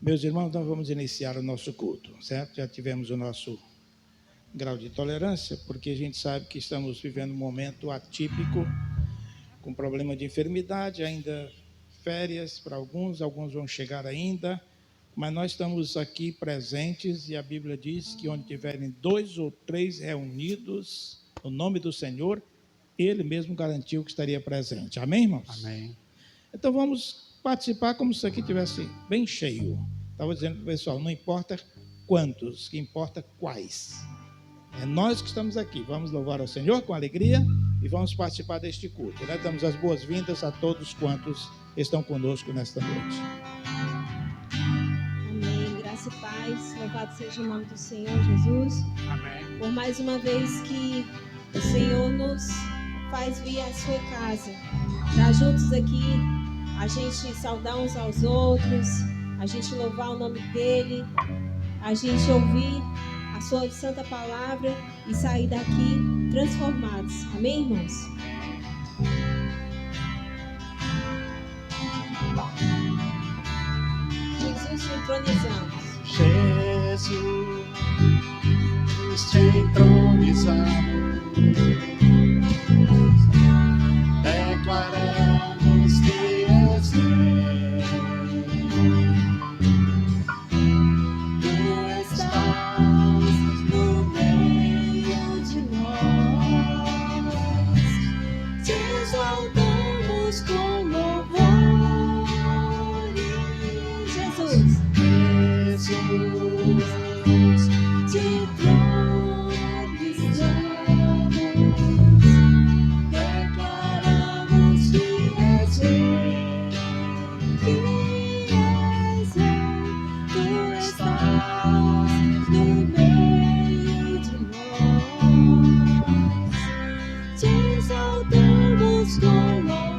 Meus irmãos, nós vamos iniciar o nosso culto, certo? Já tivemos o nosso grau de tolerância, porque a gente sabe que estamos vivendo um momento atípico, com problema de enfermidade, ainda férias para alguns vão chegar ainda, mas nós estamos aqui presentes e a Bíblia diz que onde tiverem 2 ou 3 reunidos no nome do Senhor, Ele mesmo garantiu que estaria presente. Amém, irmãos? Amém. Então vamos participar como se aqui estivesse bem cheio. Estava dizendo para o pessoal, não importa quantos, que importa quais. É nós que estamos aqui. Vamos louvar ao Senhor com alegria e vamos participar deste culto. Né? Damos as boas-vindas a todos quantos estão conosco nesta noite. Amém. Graça e paz. Louvado seja o nome do Senhor Jesus. Amém. Por mais uma vez que o Senhor nos faz vir à sua casa. Para juntos aqui a gente saudar uns aos outros, a gente louvar o nome dEle, a gente ouvir a sua santa palavra e sair daqui transformados. Amém, irmãos? Jesus te entronizamos. Jesus te entronizamos, declaramos que és rei. Tu estás no meio de nós, te exaltamos com louvor. Jesus, Jesus, te entronizamos, declaramos que és rei. que és rei. Tu estás no meio de nós, te exaltamos com louvor.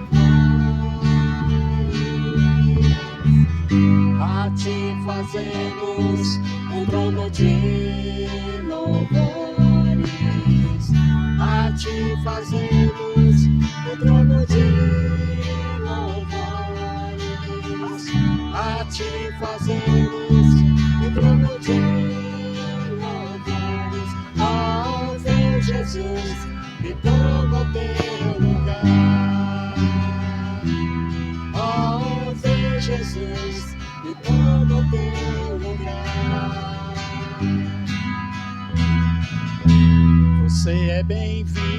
A ti fazemos um trono de louvores, a ti fazemos um trono de louvores, a ti fazemos um trono de louvores. Oh, vem Jesus e toma o teu lugar. Oh, vem Jesus e toma o teu lugar. Você é bem-vindo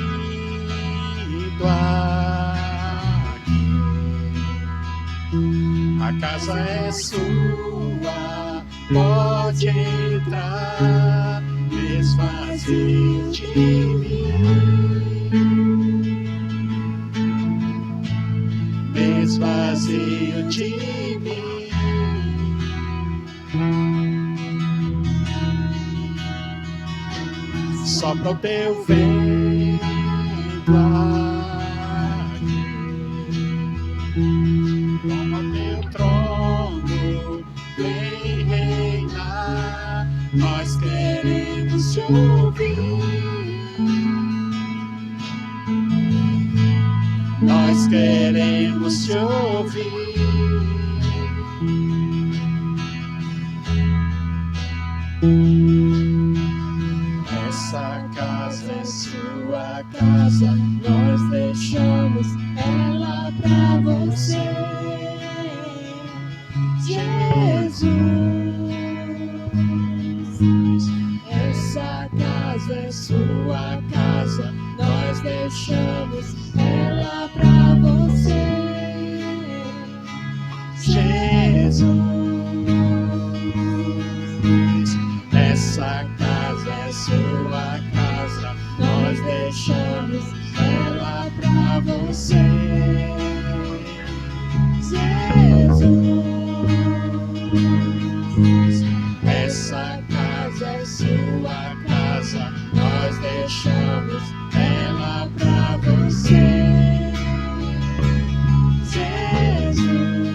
aqui. A casa é sua, pode entrar, desfazer de mim, desvazio de mim. Sopra o teu vento aqui, toma o teu trono, vem reinar. Nós queremos te ouvir, nós queremos te ouvir. Essa casa é sua casa, nós deixamos ela pra você, Jesus. Essa casa é sua casa, nós deixamos ela pra você, Jesus. Essa casa é sua casa, nós deixamos ela pra você, Jesus. Essa casa é sua casa, nós deixamos ela pra você, Jesus.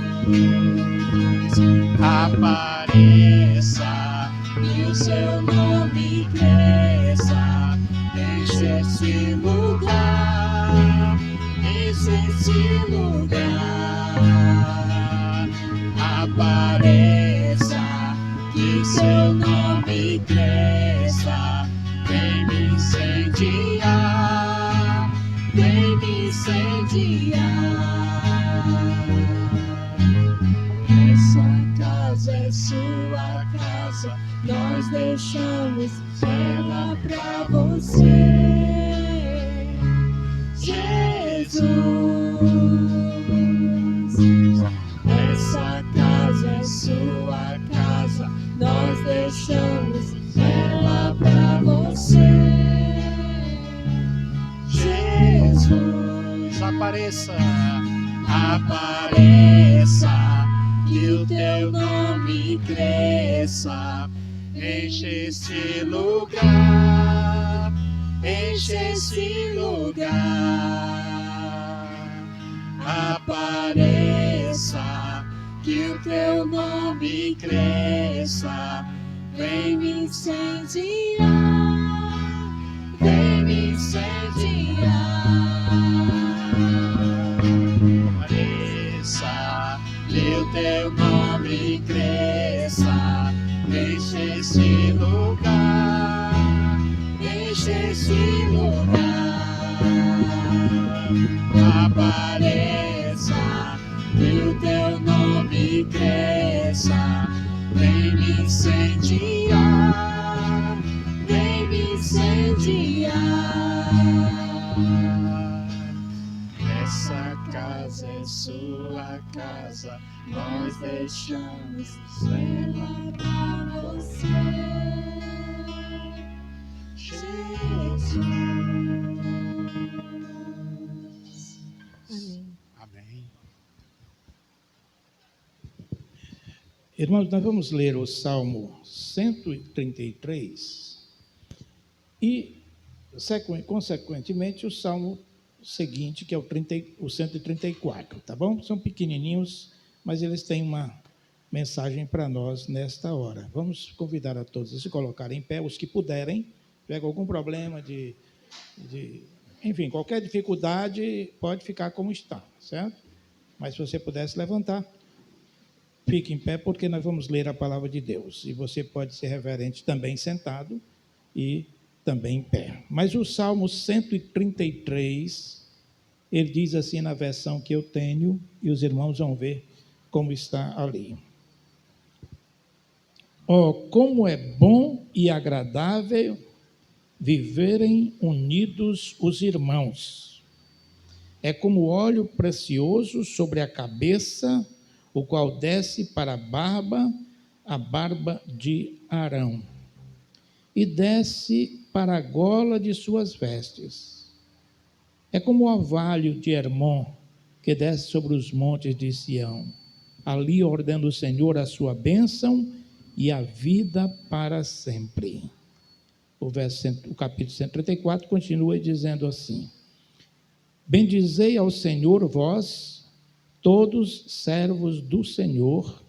Apareça e o seu nome cresça, enche esse lugar, enche esse lugar. Apareça vem me incendiar. Essa casa é sua casa, nós deixamos ela pra você, Jesus. Essa casa é sua casa, nós deixamos ela pra você, Jesus. Apareça, Apareça, que o teu nome cresça, enche este lugar, enche esse lugar. Apareça, que o teu nome cresça, vem me incendiar, vem me incendiar. Apareça, que o teu nome cresça, enche esse lugar, enche esse lugar. Apareça, que o teu nome cresça, vem me incendiar, vem me incendiar. Essa casa é sua casa, nós deixamos ela pra você, Jesus. Amém. amém. Irmãos, nós vamos ler o Salmo 133 e, consequentemente, o Salmo seguinte, que é o 134, tá bom? São pequenininhos, mas eles têm uma mensagem para nós nesta hora. Vamos convidar a todos a se colocarem em pé, os que puderem, pega algum problema enfim, qualquer dificuldade, pode ficar como está, certo? Mas se você pudesse levantar, fique em pé, porque nós vamos ler a palavra de Deus. E você pode ser reverente também sentado e também em pé. Mas o Salmo 133, ele diz assim na versão que eu tenho, e os irmãos vão ver como está ali. Oh, como é bom e agradável viverem unidos os irmãos. É como óleo precioso sobre a cabeça, o qual desce para a barba de Arão, e desce para a gola de suas vestes. É como o orvalho de Hermon, que desce sobre os montes de Sião. Ali ordena o Senhor a sua bênção e a vida para sempre. O capítulo 134 continua dizendo assim: Bendizei ao Senhor vós, todos servos do Senhor,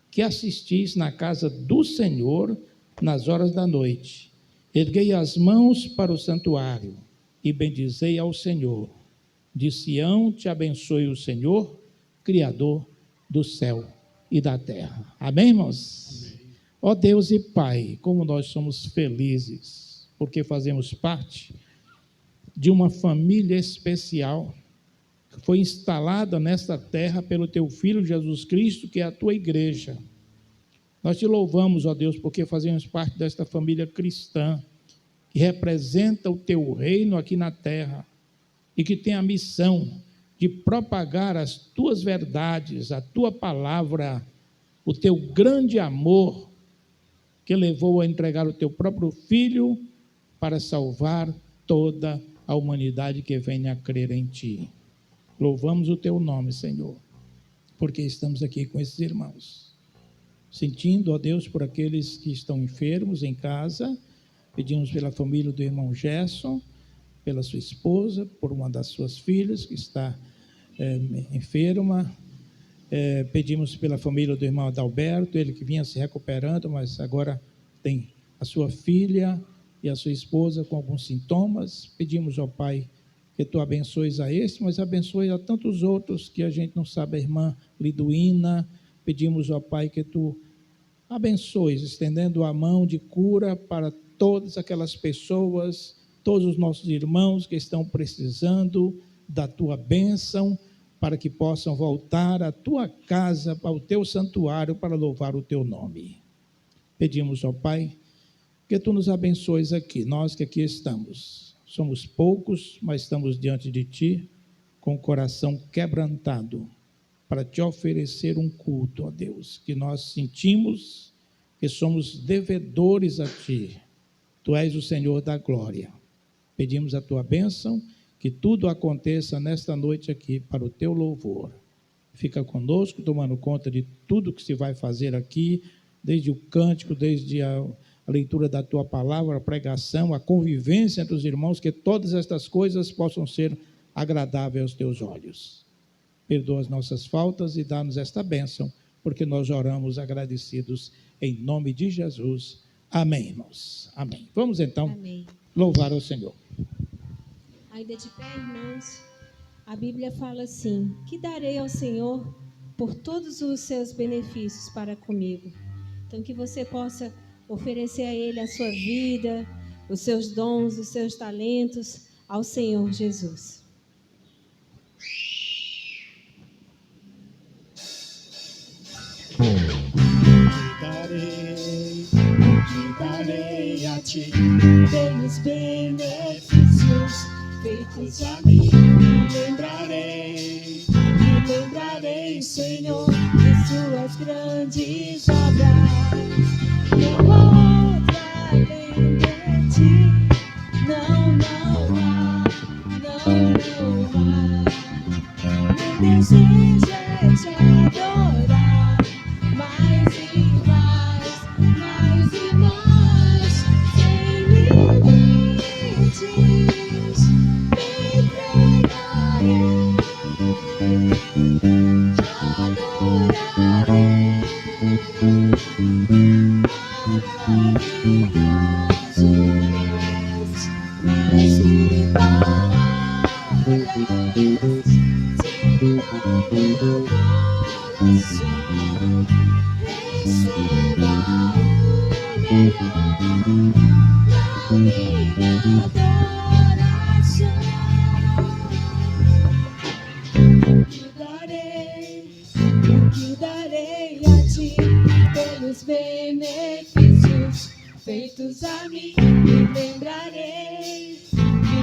que assistis na casa do Senhor nas horas da noite. Erguei as mãos para o santuário e bendizei ao Senhor. De Sião te abençoe o Senhor, Criador do céu e da terra. Amém, irmãos? Amém. Ó Deus e Pai, como nós somos felizes, porque fazemos parte de uma família especial, que foi instalada nesta terra pelo Teu Filho Jesus Cristo, que é a Tua igreja. Nós te louvamos, ó Deus, porque fazemos parte desta família cristã, que representa o Teu reino aqui na terra, e que tem a missão de propagar as Tuas verdades, a Tua palavra, o Teu grande amor, que levou a entregar o Teu próprio Filho para salvar toda a humanidade que venha a crer em Ti. Louvamos o Teu nome, Senhor, porque estamos aqui com esses irmãos, sentindo, ó Deus, por aqueles que estão enfermos em casa. Pedimos pela família do irmão Gerson, pela sua esposa, por uma das suas filhas que está enferma. Pedimos pela família do irmão Adalberto, ele que vinha se recuperando, mas agora tem a sua filha e a sua esposa com alguns sintomas. Pedimos ao Pai que Tu abençoes a este, mas abençoe a tantos outros que a gente não sabe, a irmã Liduína. Pedimos ao Pai que Tu abençoes, estendendo a mão de cura para todas aquelas pessoas todos os nossos irmãos que estão precisando da tua bênção, para que possam voltar à tua casa, para o teu santuário, para louvar o teu nome. Pedimos, ó Pai, que tu nos abençoes aqui, nós que aqui estamos. Somos poucos, mas estamos diante de ti, com o coração quebrantado, para te oferecer um culto, ó Deus, que nós sentimos que somos devedores a ti. Tu és o Senhor da glória. Pedimos a tua bênção, que tudo aconteça nesta noite aqui para o teu louvor. Fica conosco, tomando conta de tudo que se vai fazer aqui, desde o cântico, desde a leitura da tua palavra, a pregação, a convivência entre os irmãos, que todas estas coisas possam ser agradáveis aos teus olhos. Perdoa as nossas faltas e dá-nos esta bênção, porque nós oramos agradecidos em nome de Jesus. Amém, irmãos. Amém. Vamos então Amém. Louvar ao Senhor. Ainda de pé, irmãos, a Bíblia fala assim: que darei ao Senhor por todos os seus benefícios para comigo. Então, que você possa oferecer a Ele a sua vida, os seus dons, os seus talentos ao Senhor Jesus. Que darei a ti pelos benefícios feitos a mim. Me lembrarei, Senhor, de suas grandes obras. Não há outra além de ti. Não há. Meu desejo é te adorar mais e mais, sem limites. Me entregarei, adorarei. Que darei a ti pelos benefícios feitos a mim. Me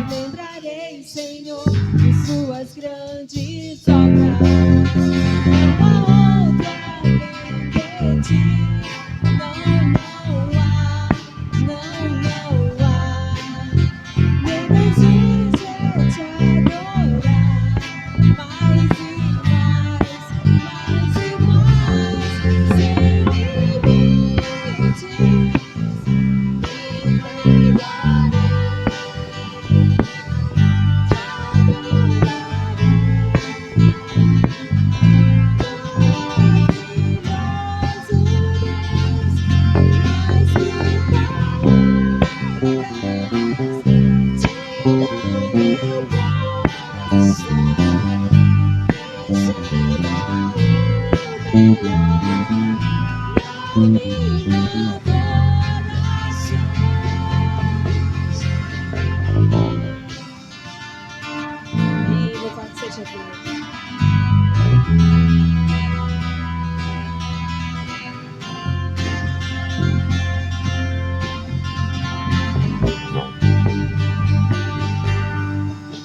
lembrarei, Senhor, de suas grandes obras. Não há outra além de ti. Não há. Meu desejo é te adorar mais e mais, sem limites. Me entregarei. E louvado seja Deus.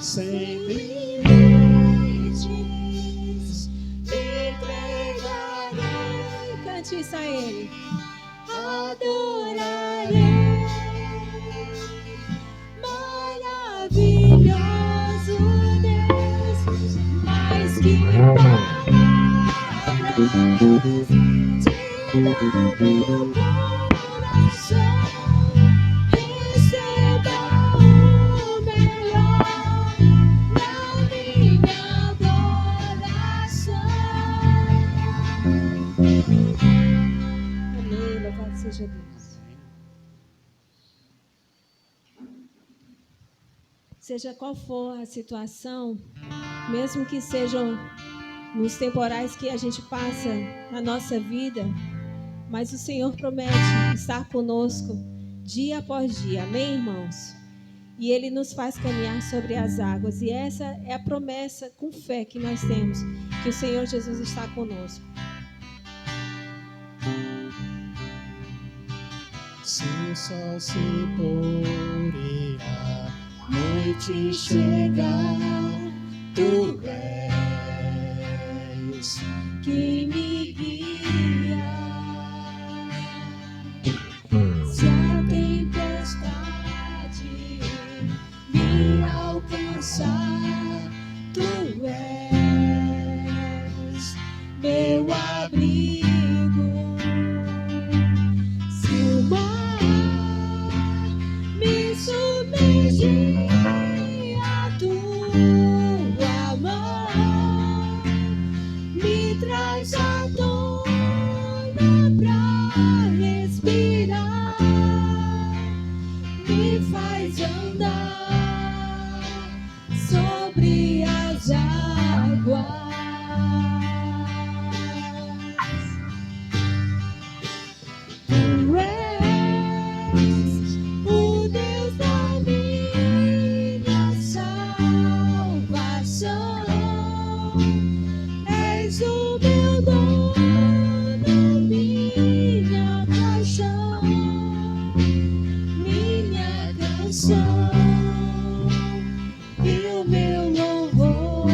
Sem limites, me entregarei. Cante isso a Ele. Adorarei, maravilhoso Deus, mais que palavras de meu coração, receba o melhor na minha adoração. Amém. Louvado seja Deus. Seja qual for a situação, mesmo que sejam nos temporais que a gente passa na nossa vida, mas o Senhor promete estar conosco dia após dia. Amém, irmãos? e Ele nos faz caminhar sobre as águas. E essa é a promessa com fé que nós temos, que o Senhor Jesus está conosco. Se o sol se pôr e a noite chegar, tu és que me guia. Se a tempestade me alcançar, tu és meu abrigo. Se o mar me submergir, a tua mão me traz a tona pra respirar, me faz andar sobre as águas. Tu és o Deus da minha salvação, és o meu dono, minha paixão, minha canção e o meu louvor.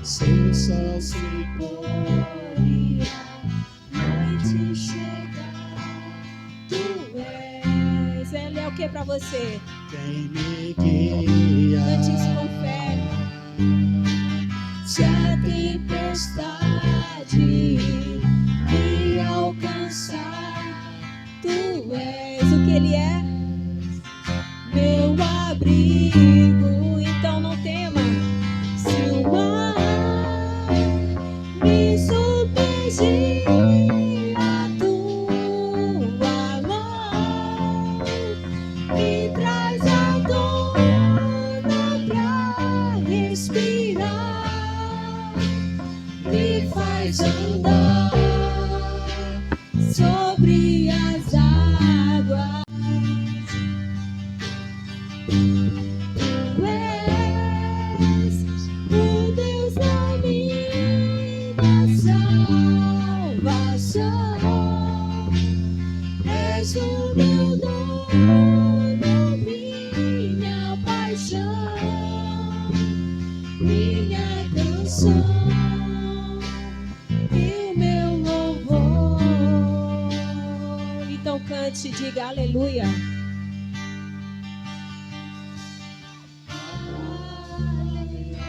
Se o sol se pôr e a noite chegar, tu és Ele é o que para você? quem me guia. Cante isso com fé. Se a tempestade me alcançar, Tu és o que Ele é? Meu abrigo. Então não tema. Se o mar me submergir, a tua mão me traz a dona pra respirar, me faz andar sobre as águas. Tu és o Deus da minha salvação, és o meu dono, minha paixão, minha canção e o meu louvor. Então cante e diga aleluia. Aleluia,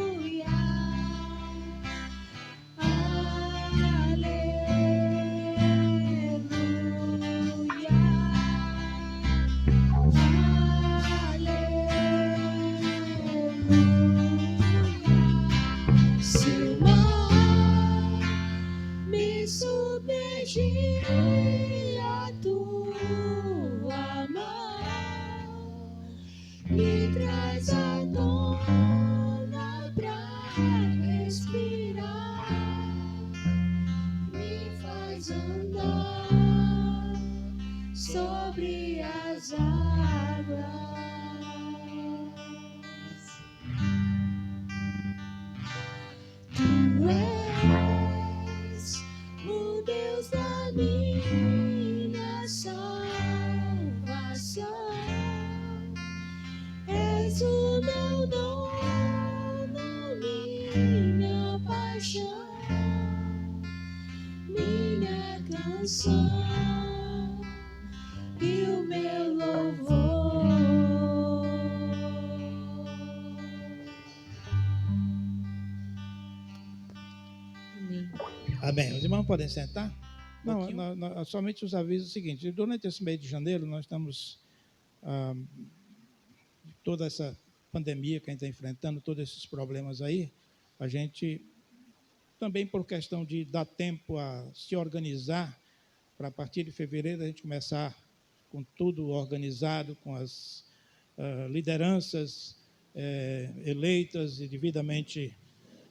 aleluia, aleluia. Se o mar me submergir, a tua mão me traz a dona pra respirar, me faz andar sobre as águas. Tu és o Deus da minha salvação, és o meu dono, minha paixão, minha canção e o meu louvor. Amém. Amém. Os irmãos podem sentar? Não, somente os avisos seguintes. Durante esse mês de janeiro, nós estamos, toda essa pandemia que a gente está enfrentando, todos esses problemas aí, a gente, também por questão de dar tempo a se organizar, para a partir de fevereiro a gente começar com tudo organizado, com as lideranças eleitas e devidamente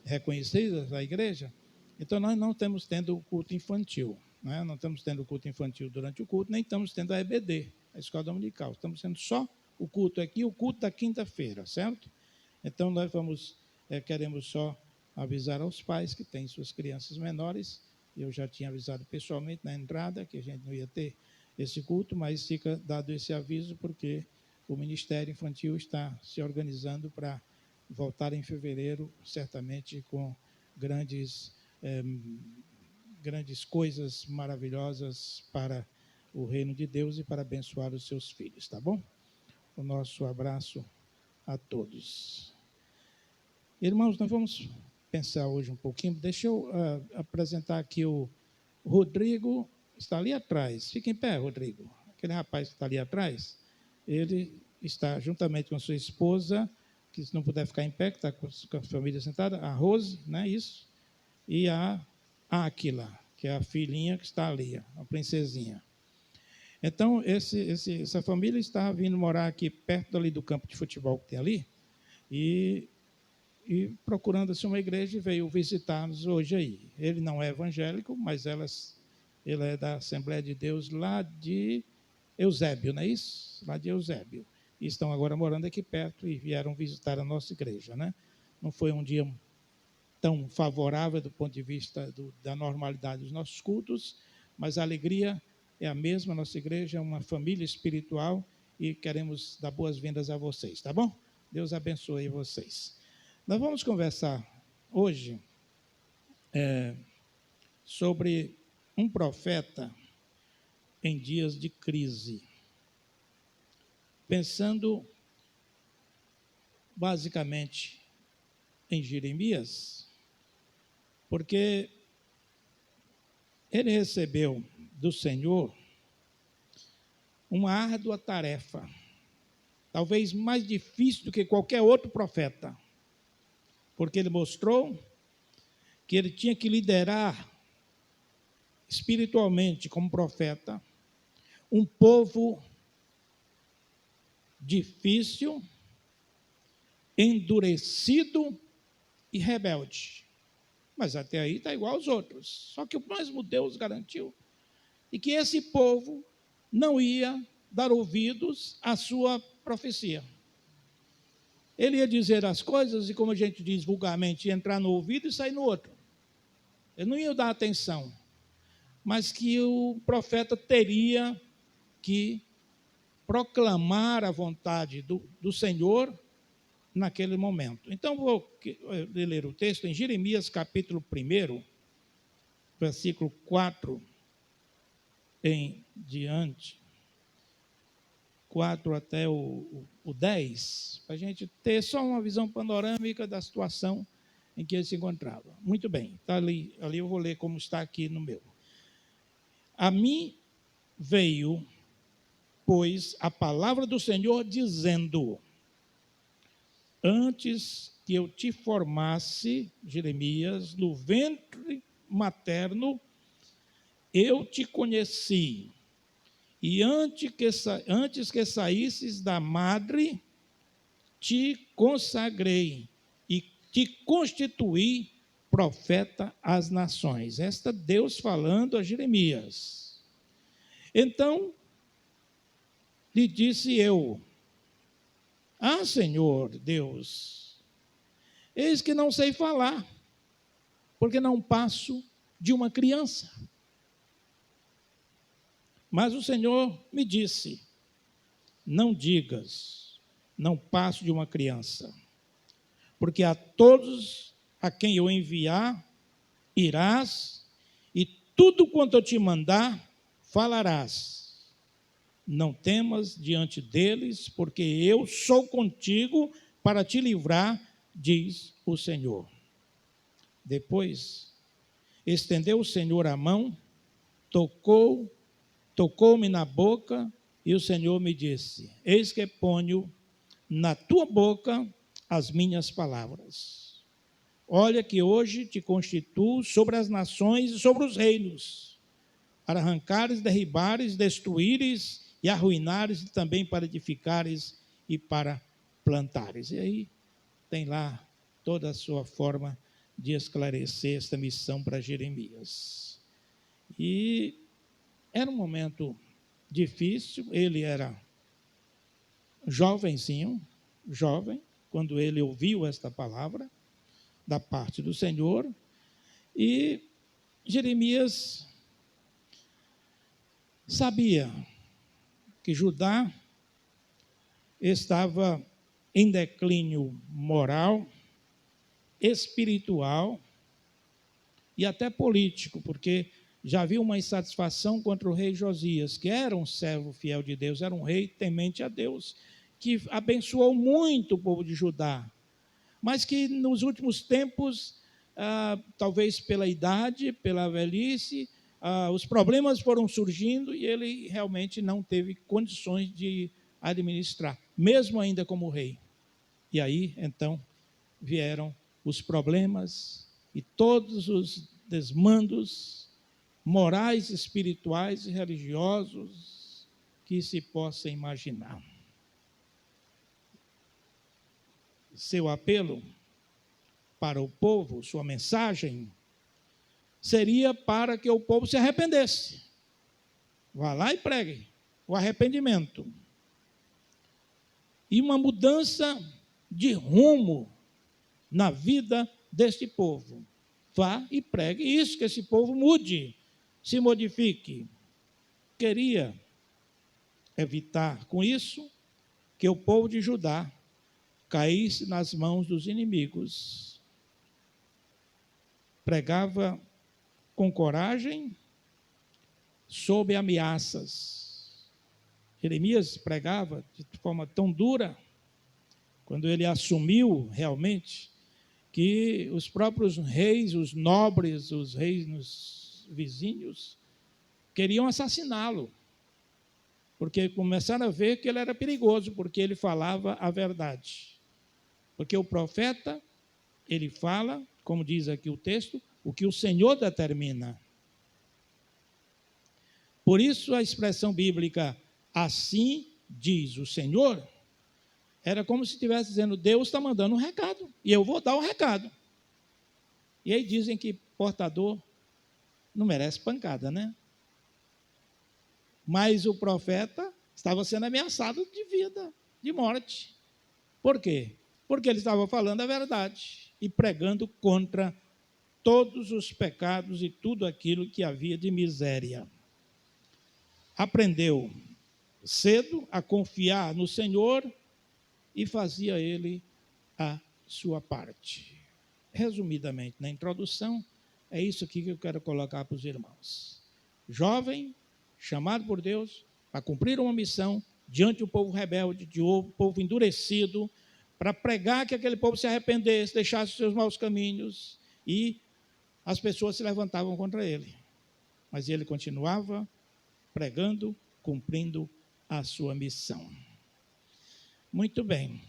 reconhecidas da igreja. Então, nós não estamos tendo o culto infantil, né? Não estamos tendo o culto infantil durante o culto, nem estamos tendo a EBD, a escola dominical. Estamos tendo só o culto aqui, o culto da quinta-feira, certo? Então, nós queremos só avisar aos pais que têm suas crianças menores. Eu já tinha avisado pessoalmente na entrada que a gente não ia ter esse culto, mas fica dado esse aviso porque o Ministério Infantil está se organizando para voltar em fevereiro, certamente com grandes coisas maravilhosas para o reino de Deus e para abençoar os seus filhos, tá bom? O nosso abraço a todos. Irmãos, nós vamos pensar hoje um pouquinho. Deixa eu apresentar aqui o Rodrigo, está ali atrás. Fica em pé, Rodrigo. Aquele rapaz que está ali atrás, ele está juntamente com a sua esposa, que se não puder ficar em pé, que está com a família sentada, a Rose, né, isso, e a Áquila, que é a filhinha que está ali, a princesinha. Então, essa família está vindo morar aqui perto ali do campo de futebol que tem ali, e procurando-se uma igreja, e veio visitar-nos hoje aí. Ele não é evangélico, mas ele é da Assembleia de Deus lá de Eusébio, não é isso? Lá de Eusébio. E estão agora morando aqui perto e vieram visitar a nossa igreja, né? Não foi um dia tão favorável do ponto de vista da normalidade dos nossos cultos, mas a alegria é a mesma. A nossa igreja é uma família espiritual e queremos dar boas-vindas a vocês, tá bom? Deus abençoe vocês. Nós vamos conversar hoje sobre um profeta em dias de crise, pensando basicamente em Jeremias, porque ele recebeu do Senhor uma árdua tarefa, talvez mais difícil do que qualquer outro profeta, porque ele mostrou que ele tinha que liderar espiritualmente como profeta um povo difícil, endurecido e rebelde. Mas até aí está igual aos outros. Só que o mesmo Deus garantiu e que esse povo não ia dar ouvidos à sua profecia. Ele ia dizer as coisas e, como a gente diz vulgarmente, ia entrar no ouvido e sair no outro. Ele não ia dar atenção, mas que o profeta teria que proclamar a vontade do Senhor naquele momento. Então, vou ler o texto em Jeremias, capítulo 1, versículo 4 em diante, 4 até o 10, para a gente ter só uma visão panorâmica da situação em que ele se encontrava. Muito bem, está ali eu vou ler como está aqui no meu. A mim veio, pois, a palavra do Senhor dizendo: antes que eu te formasse, Jeremias, no ventre materno, eu te conheci. E antes que saísses da madre, te consagrei e te constituí profeta às nações. Esta Deus falando a Jeremias. Então, lhe disse eu: ah, Senhor Deus, eis que não sei falar, porque não passo de uma criança. Mas o Senhor me disse: não digas, não passo de uma criança, porque a todos a quem eu enviar, irás, e tudo quanto eu te mandar, falarás. Não temas diante deles, porque eu sou contigo para te livrar, diz o Senhor. Depois, estendeu o Senhor a mão, tocou-me na boca, e o Senhor me disse: eis que ponho na tua boca as minhas palavras. Olha que hoje te constituo sobre as nações e sobre os reinos, para arrancares, derribares, destruíres e arruinares, e também para edificares e para plantares. E aí tem lá toda a sua forma de esclarecer esta missão para Jeremias. E era um momento difícil, ele era jovenzinho, jovem, quando ele ouviu esta palavra da parte do Senhor, e Jeremias sabia que Judá estava em declínio moral, espiritual e até político, porque já havia uma insatisfação contra o rei Josias, que era um servo fiel de Deus, era um rei temente a Deus, que abençoou muito o povo de Judá, mas que nos últimos tempos, talvez pela idade, pela velhice, os problemas foram surgindo e ele realmente não teve condições de administrar, mesmo ainda como rei. E aí, então, vieram os problemas e todos os desmandos morais, espirituais e religiosos que se possa imaginar. Seu apelo para o povo, sua mensagem, seria para que o povo se arrependesse. Vá lá e pregue o arrependimento. E uma mudança de rumo na vida deste povo. Vá e pregue isso, que esse povo mude, se modifique. Queria evitar com isso que o povo de Judá caísse nas mãos dos inimigos. Pregava com coragem, sob ameaças. Jeremias pregava de forma tão dura, quando ele assumiu realmente que os próprios reis, os nobres, os reis vizinhos, queriam assassiná-lo, porque começaram a ver que ele era perigoso, porque ele falava a verdade. Porque o profeta, ele fala, como diz aqui o texto, o que o Senhor determina. Por isso a expressão bíblica, assim diz o Senhor, era como se estivesse dizendo, Deus está mandando um recado, e eu vou dar o recado. E aí dizem que portador não merece pancada, né? Mas o profeta estava sendo ameaçado de vida, de morte. Por quê? Porque ele estava falando a verdade e pregando contra todos os pecados e tudo aquilo que havia de miséria. Aprendeu cedo a confiar no Senhor e fazia ele a sua parte. Resumidamente, na introdução, é isso aqui que eu quero colocar para os irmãos. Jovem, chamado por Deus para cumprir uma missão diante do povo rebelde, de um povo endurecido, para pregar que aquele povo se arrependesse, deixasse os seus maus caminhos, e as pessoas se levantavam contra ele. Mas ele continuava pregando, cumprindo a sua missão. Muito bem.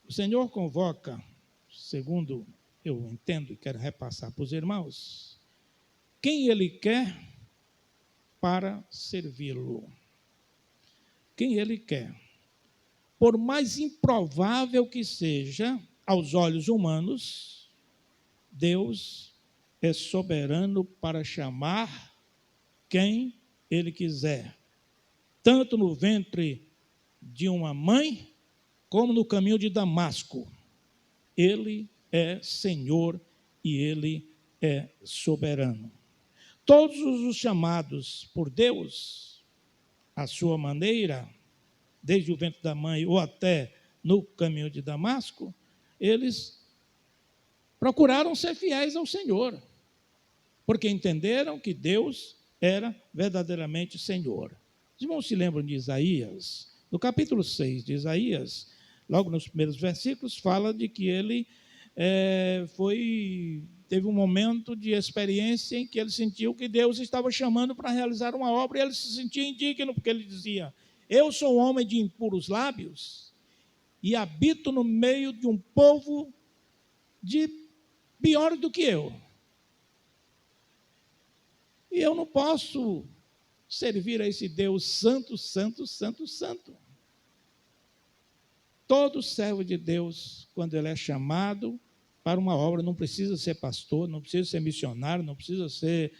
O Senhor convoca, segundo eu entendo e quero repassar para os irmãos, quem Ele quer para servi-lo. Quem Ele quer. Por mais improvável que seja, aos olhos humanos, Deus é soberano para chamar quem Ele quiser, tanto no ventre de uma mãe, como no caminho de Damasco. Ele é Senhor e Ele é soberano. Todos os chamados por Deus, à sua maneira, desde o ventre da mãe ou até no caminho de Damasco, eles procuraram ser fiéis ao Senhor, porque entenderam que Deus era verdadeiramente Senhor. Os irmãos se lembram de Isaías? No capítulo 6 de Isaías, logo nos primeiros versículos, fala de que ele teve um momento de experiência em que ele sentiu que Deus estava chamando para realizar uma obra, e ele se sentia indigno, porque ele dizia, eu sou um homem de impuros lábios, e habito no meio de um povo de pior do que eu. E eu não posso servir a esse Deus santo, santo, santo, santo. Todo servo de Deus, quando ele é chamado para uma obra, não precisa ser pastor, não precisa ser missionário, não precisa ser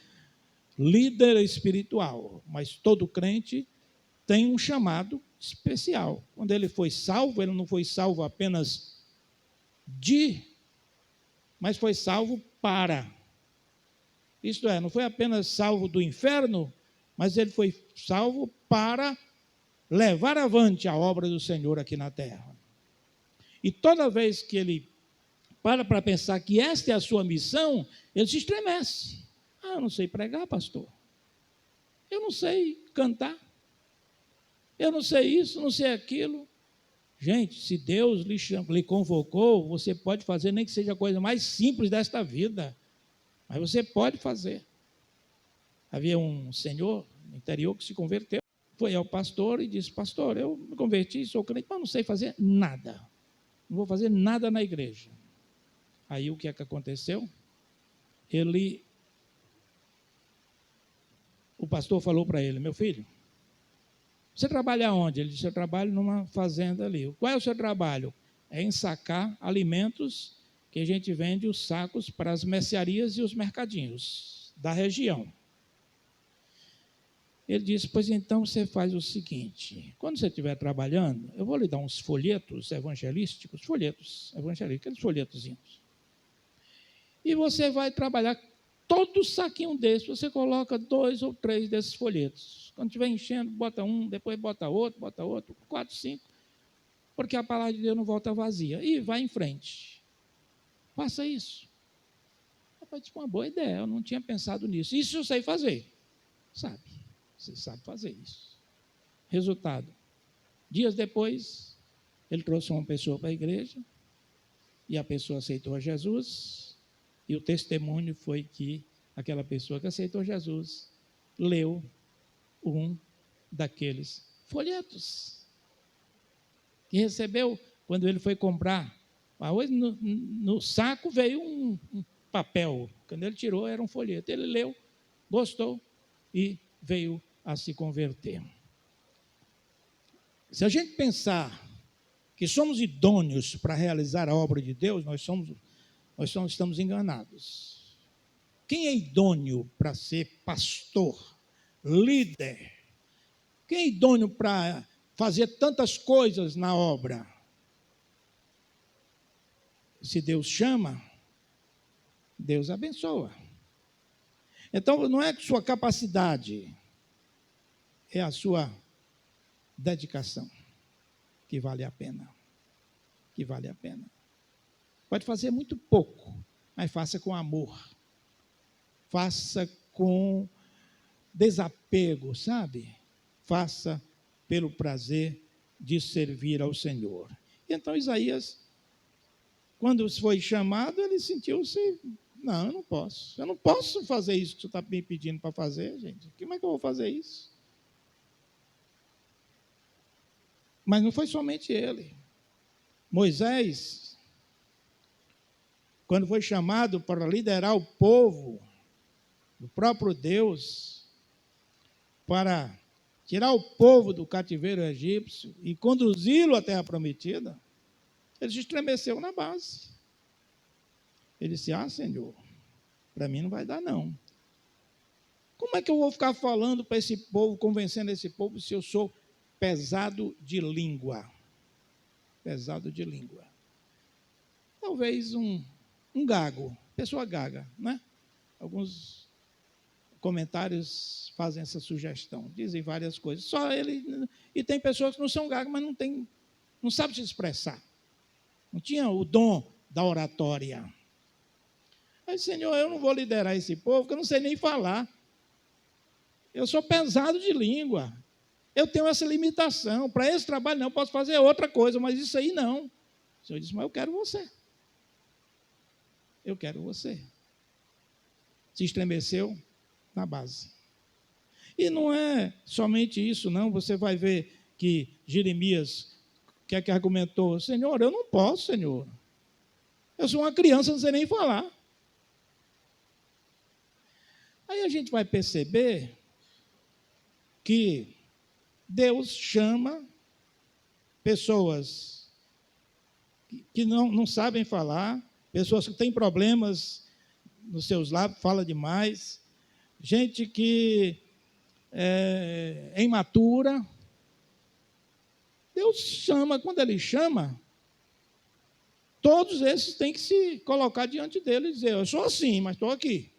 líder espiritual, mas todo crente tem um chamado especial. Quando ele foi salvo, ele não foi salvo apenas mas foi salvo para. Isto é, não foi apenas salvo do inferno, mas ele foi salvo para levar avante a obra do Senhor aqui na terra. E toda vez que ele para pensar que esta é a sua missão, ele se estremece. Eu não sei pregar, pastor. Eu não sei cantar. Eu não sei isso, não sei aquilo. Gente, se Deus lhe convocou, você pode fazer, nem que seja a coisa mais simples desta vida, mas você pode fazer. Havia um senhor no interior que se converteu, foi ao pastor e disse: pastor, eu me converti, sou crente, mas não sei fazer nada. Não vou fazer nada na igreja. Aí o que é que aconteceu? O pastor falou para ele: meu filho, você trabalha onde? Ele disse: eu trabalho numa fazenda ali. Qual é o seu trabalho? É ensacar alimentos que a gente vende os sacos para as mercearias e os mercadinhos da região. Ele disse: pois então você faz o seguinte, quando você estiver trabalhando, eu vou lhe dar uns folhetos evangelísticos, aqueles folhetozinhos. E você vai trabalhar todo saquinho desse, você coloca 2 ou 3 desses folhetos. Quando estiver enchendo, bota um, depois bota outro, 4, 5, porque a palavra de Deus não volta vazia. E vai em frente. Faça isso. Rapaz, disse: uma boa ideia, eu não tinha pensado nisso. Isso eu sei fazer. Sabe, você sabe fazer isso. Resultado: dias depois, ele trouxe uma pessoa para a igreja, e a pessoa aceitou a Jesus. E o testemunho foi que aquela pessoa que aceitou Jesus leu um daqueles folhetos. E recebeu, quando ele foi comprar arroz, no saco veio um papel. Quando ele tirou, era um folheto. Ele leu, gostou e veio a se converter. Se a gente pensar que somos idôneos para realizar a obra de Deus, nós estamos enganados. Quem é idôneo para ser pastor, líder? Quem é idôneo para fazer tantas coisas na obra? Se Deus chama, Deus abençoa. Então, não é a sua capacidade, é a sua dedicação que vale a pena. Que vale a pena. Pode fazer muito pouco, mas faça com amor. Faça com desapego, sabe? Faça pelo prazer de servir ao Senhor. Então, Isaías, quando foi chamado, ele sentiu-se: não, eu não posso fazer isso que você está me pedindo para fazer, gente. Como é que eu vou fazer isso? Mas não foi somente ele. Moisés, quando foi chamado para liderar o povo, o próprio Deus, para tirar o povo do cativeiro egípcio e conduzi-lo à terra prometida, ele se estremeceu na base. Ele disse: Senhor, para mim não vai dar não. Como é que eu vou ficar falando para esse povo, convencendo esse povo, se eu sou pesado de língua? Pesado de língua. Talvez um gago, pessoa gaga, né? Alguns comentários fazem essa sugestão, dizem várias coisas. Só ele, e tem pessoas que não são gagas, mas não sabem se expressar. Não tinha o dom da oratória. Mas, Senhor, eu não vou liderar esse povo, porque eu não sei nem falar. Eu sou pesado de língua. Eu tenho essa limitação. Para esse trabalho não, eu posso fazer outra coisa, mas isso aí não. O Senhor disse: mas eu quero você. Eu quero você. Se estremeceu na base. E não é somente isso, não. Você vai ver que Jeremias, que é que argumentou: Senhor, eu não posso, Senhor. Eu sou uma criança, não sei nem falar. Aí a gente vai perceber que Deus chama pessoas que não sabem falar, pessoas que têm problemas nos seus lábios, fala demais, gente que é imatura. Deus chama, quando Ele chama, todos esses têm que se colocar diante dele e dizer: eu sou assim, mas estou aqui.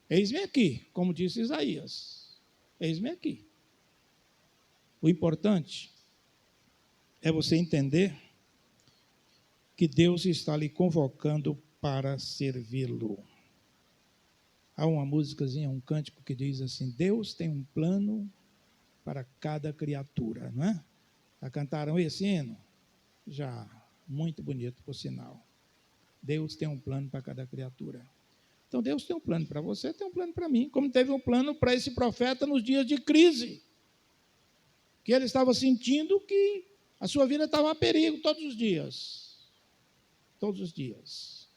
Eis-me aqui, como disse Isaías. Eis-me aqui. O importante é você entender que Deus está lhe convocando para servi-lo. Há uma músicazinha, um cântico que diz assim: Deus tem um plano para cada criatura, não é? Já cantaram esse hino? Já, muito bonito, por sinal. Deus tem um plano para cada criatura. Então, Deus tem um plano para você, tem um plano para mim, como teve um plano para esse profeta nos dias de crise, que ele estava sentindo que a sua vida estava a perigo todos os dias. Todos os dias.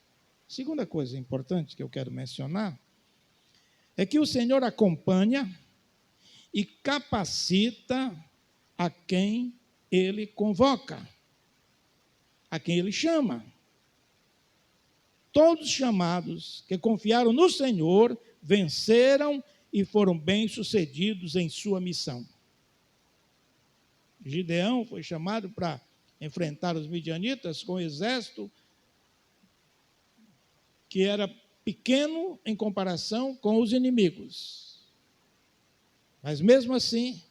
Segunda coisa importante que eu quero mencionar é que o Senhor acompanha e capacita a quem Ele convoca, a quem Ele chama. Todos os chamados que confiaram no Senhor venceram e foram bem-sucedidos em sua missão. Gideão foi chamado para enfrentar os midianitas com um exército que era pequeno em comparação com os inimigos. Mas mesmo assim,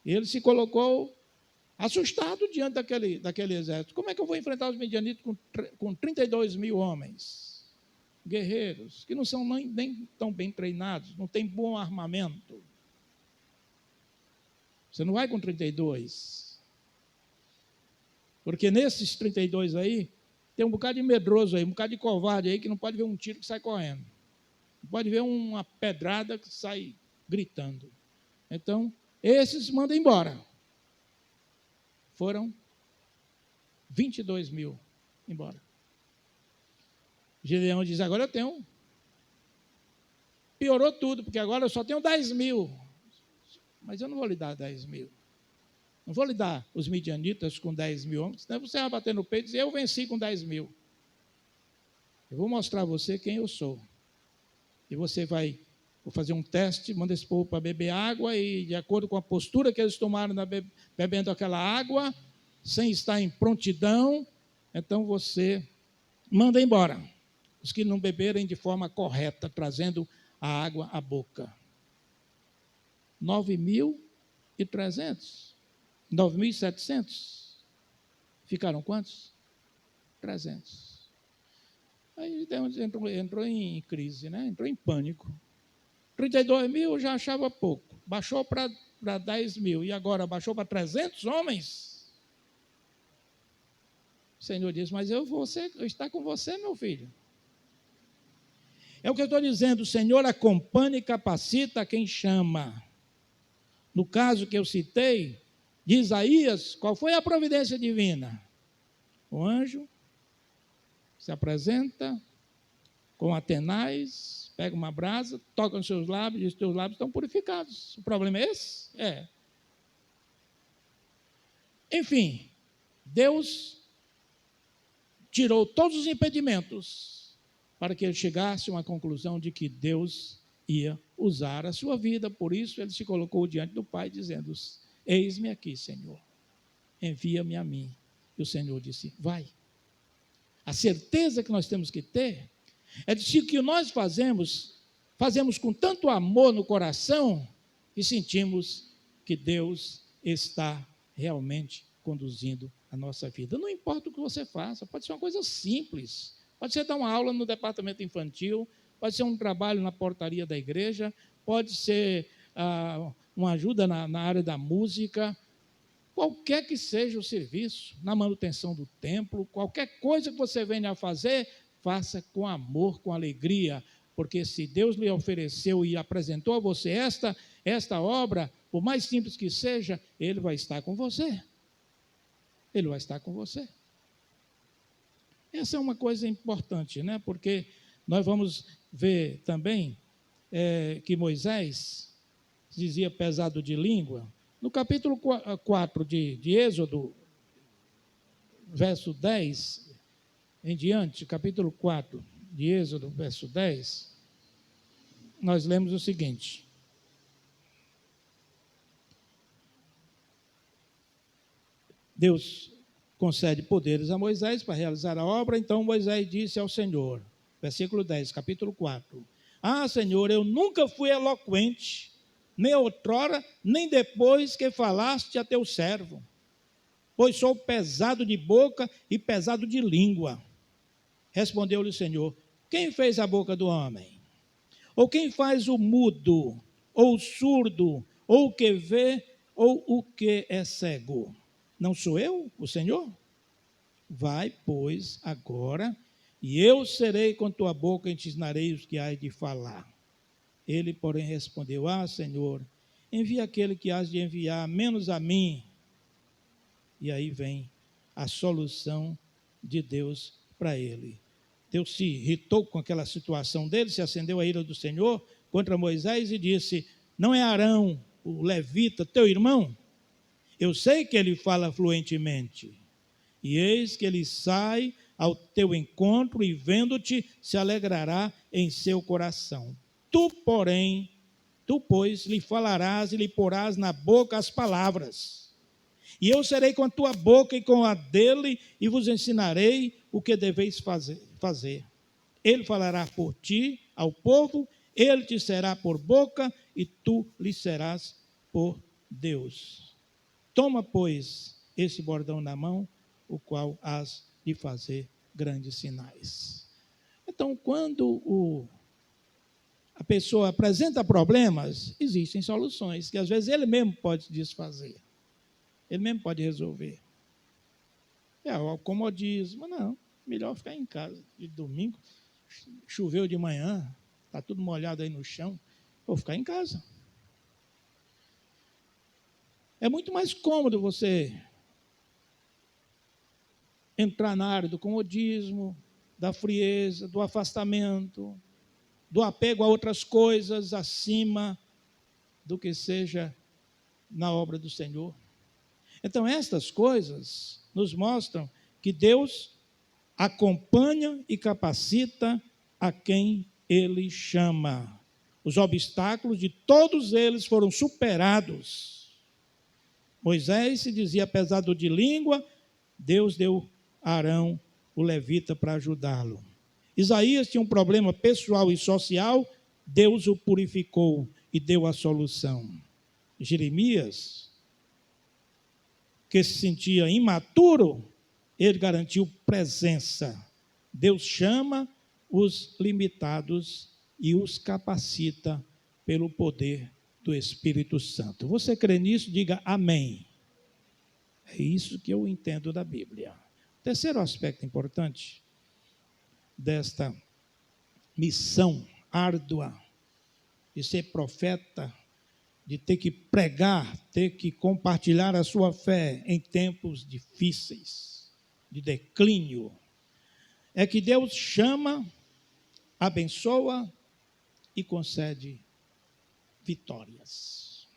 ele se colocou assustado diante daquele exército. Como é que eu vou enfrentar os midianitas com 32 mil homens, guerreiros, que não são nem tão bem treinados, não têm bom armamento? Você não vai com 32. Porque nesses 32 aí, tem um bocado de medroso aí, um bocado de covarde aí, que não pode ver um tiro que sai correndo. Não pode ver uma pedrada que sai gritando. Então, esses mandam embora. Foram 22 mil embora. Gideão diz: agora eu tenho. Piorou tudo, porque agora eu só tenho 10 mil. Mas eu não vou lhe dar 10 mil. Não vou lhe dar os midianitas com 10 mil homens, senão você vai bater no peito e dizer: eu venci com 10 mil. Eu vou mostrar a você quem eu sou. E você vou fazer um teste, manda esse povo para beber água, e de acordo com a postura que eles tomaram bebendo aquela água, sem estar em prontidão, então você manda embora os que não beberem de forma correta, trazendo a água à boca. 9.300, 9.700, ficaram quantos? 300. Aí entrou em crise, né? Entrou em pânico. 32 mil eu já achava pouco, baixou para 10 mil, e agora baixou para 300 homens? O Senhor diz: mas eu estou com você, meu filho. É o que eu estou dizendo: o Senhor acompanha e capacita quem chama. No caso que eu citei, de Isaías, qual foi a providência divina? O anjo se apresenta com Atenais, pega uma brasa, toca nos seus lábios e diz: teus lábios estão purificados. O problema é esse? É. Enfim, Deus tirou todos os impedimentos para que ele chegasse a uma conclusão de que Deus ia usar a sua vida. Por isso ele se colocou diante do Pai dizendo: eis-me aqui, Senhor, envia-me a mim. E o Senhor disse: vai. A certeza que nós temos que ter é de que o que nós fazemos com tanto amor no coração, e sentimos que Deus está realmente conduzindo a nossa vida. Não importa o que você faça, pode ser uma coisa simples, pode ser dar uma aula no departamento infantil, pode ser um trabalho na portaria da igreja, pode ser uma ajuda na área da música, qualquer que seja o serviço, na manutenção do templo, qualquer coisa que você venha a fazer, faça com amor, com alegria, porque se Deus lhe ofereceu e apresentou a você esta obra, por mais simples que seja, Ele vai estar com você. Ele vai estar com você. Essa é uma coisa importante, né? Porque nós vamos ver também que Moisés dizia pesado de língua. No capítulo 4 de Êxodo, verso 10 em diante, capítulo 4 de Êxodo, verso 10, nós lemos o seguinte: Deus concede poderes a Moisés para realizar a obra, então Moisés disse ao Senhor, versículo 10, capítulo 4, Senhor, eu nunca fui eloquente, nem outrora, nem depois que falaste a teu servo, pois sou pesado de boca e pesado de língua. Respondeu-lhe o Senhor, quem fez a boca do homem? Ou quem faz o mudo, ou o surdo, ou o que vê, ou o que é cego? Não sou eu, o Senhor? Vai, pois, agora, e eu serei com tua boca e te ensinarei os que hás de falar. Ele, porém, respondeu, Senhor, envia aquele que hás de enviar, menos a mim. E aí vem a solução de Deus para ele. Deus se irritou com aquela situação dele, se acendeu a ira do Senhor contra Moisés e disse, não é Arão, o levita, teu irmão? Eu sei que ele fala fluentemente. E eis que ele sai ao teu encontro e vendo-te se alegrará em seu coração. Tu, pois, lhe falarás e lhe porás na boca as palavras. E eu serei com a tua boca e com a dele e vos ensinarei o que deveis fazer. Ele falará por ti ao povo, ele te será por boca e tu lhe serás por Deus. Toma, pois, esse bordão na mão, o qual has de fazer grandes sinais. Então, quando a pessoa apresenta problemas, existem soluções, que às vezes ele mesmo pode desfazer. Ele mesmo pode resolver. O comodismo, não, melhor ficar em casa. De domingo, choveu de manhã, está tudo molhado aí no chão, vou ficar em casa. É muito mais cômodo você entrar na área do comodismo, da frieza, do afastamento, do apego a outras coisas acima do que seja na obra do Senhor. Então, estas coisas nos mostram que Deus acompanha e capacita a quem Ele chama. Os obstáculos de todos eles foram superados. Moisés se dizia pesado de língua, Deus deu a Arão, o levita, para ajudá-lo. Isaías tinha um problema pessoal e social, Deus o purificou e deu a solução. Jeremias, que se sentia imaturo, ele garantiu presença. Deus chama os limitados e os capacita pelo poder do Espírito Santo. Você crê nisso? Diga amém. É isso que eu entendo da Bíblia. Terceiro aspecto importante desta missão árdua de ser profeta, de ter que pregar, ter que compartilhar a sua fé em tempos difíceis, de declínio, é que Deus chama, abençoa e concede vitórias.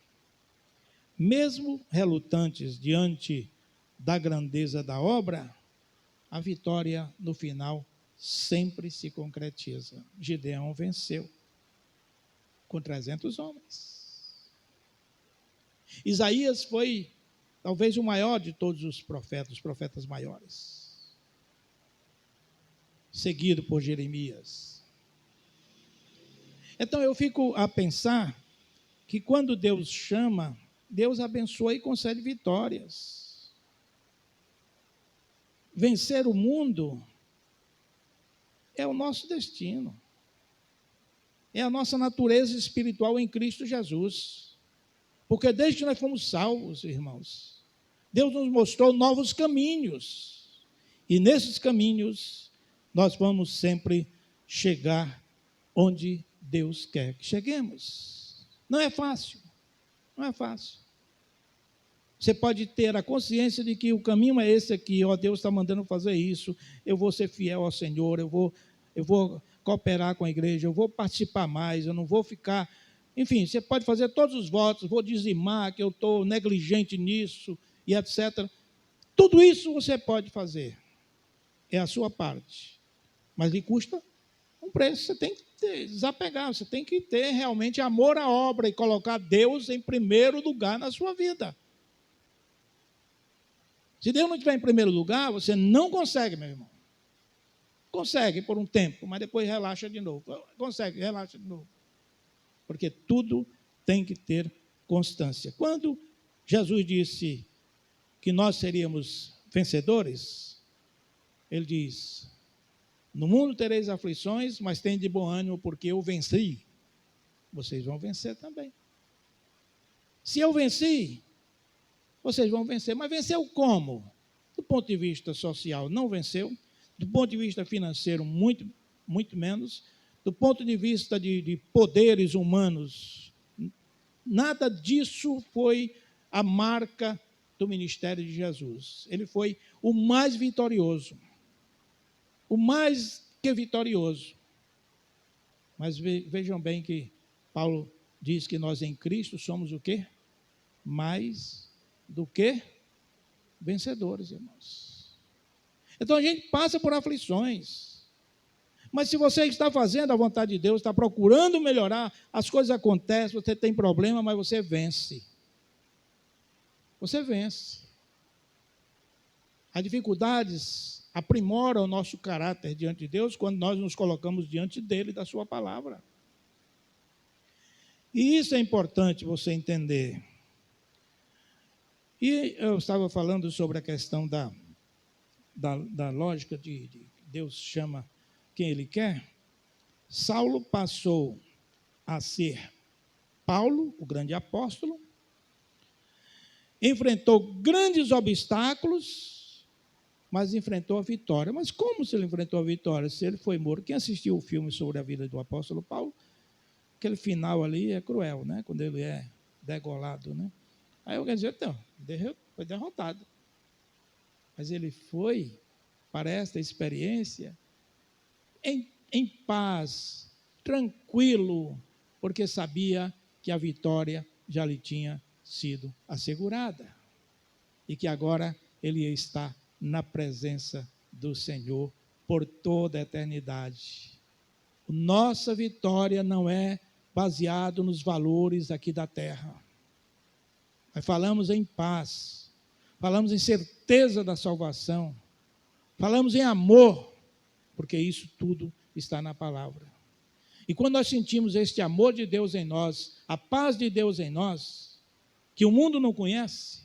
Mesmo relutantes diante da grandeza da obra, a vitória no final sempre se concretiza. Gideão venceu com 300 homens. Isaías foi talvez o maior de todos os profetas maiores, seguido por Jeremias. Então eu fico a pensar que quando Deus chama, Deus abençoa e concede vitórias. Vencer o mundo é o nosso destino. É a nossa natureza espiritual em Cristo Jesus. Porque desde que nós fomos salvos, irmãos, Deus nos mostrou novos caminhos. E nesses caminhos, nós vamos sempre chegar onde Deus quer que cheguemos. Não é fácil. Não é fácil. Você pode ter a consciência de que o caminho é esse aqui, Deus está mandando fazer isso, eu vou ser fiel ao Senhor, eu vou cooperar com a igreja, eu vou participar mais, eu não vou ficar Enfim, você pode fazer todos os votos, vou dizimar, que eu estou negligente nisso, e etc. Tudo isso você pode fazer. É a sua parte. Mas lhe custa um preço. Você tem que desapegar, você tem que ter realmente amor à obra e colocar Deus em primeiro lugar na sua vida. Se Deus não estiver em primeiro lugar, você não consegue, meu irmão. Consegue por um tempo, mas depois relaxa de novo. Consegue, relaxa de novo. Porque tudo tem que ter constância. Quando Jesus disse que nós seríamos vencedores, ele diz: no mundo tereis aflições, mas tem de bom ânimo, porque eu venci. Vocês vão vencer também. Se eu venci, vocês vão vencer. Mas venceu como? Do ponto de vista social, não venceu. Do ponto de vista financeiro, muito, muito menos. Do ponto de vista de poderes humanos, nada disso foi a marca do ministério de Jesus. Ele foi o mais vitorioso. O mais que vitorioso. Mas vejam bem que Paulo diz que nós em Cristo somos o quê? Mais do que vencedores, irmãos. Então a gente passa por aflições. Mas se você está fazendo a vontade de Deus, está procurando melhorar, as coisas acontecem, você tem problema, mas você vence. Você vence. As dificuldades aprimoram o nosso caráter diante de Deus quando nós nos colocamos diante dele, da sua palavra. E isso é importante você entender. E eu estava falando sobre a questão da lógica de Deus chama quem ele quer. Saulo passou a ser Paulo, o grande apóstolo, enfrentou grandes obstáculos, mas enfrentou a vitória. Mas como se ele enfrentou a vitória? Se ele foi morto. Quem assistiu o filme sobre a vida do apóstolo Paulo, aquele final ali é cruel, né? Quando ele é degolado, né? Aí alguém diz, então, foi derrotado. Mas ele foi para esta experiência em paz, tranquilo, porque sabia que a vitória já lhe tinha sido assegurada e que agora ele ia estar na presença do Senhor por toda a eternidade. Nossa vitória não é baseada nos valores aqui da terra. Nós falamos em paz, falamos em certeza da salvação, falamos em amor, porque isso tudo está na palavra. E quando nós sentimos este amor de Deus em nós, a paz de Deus em nós, que o mundo não conhece,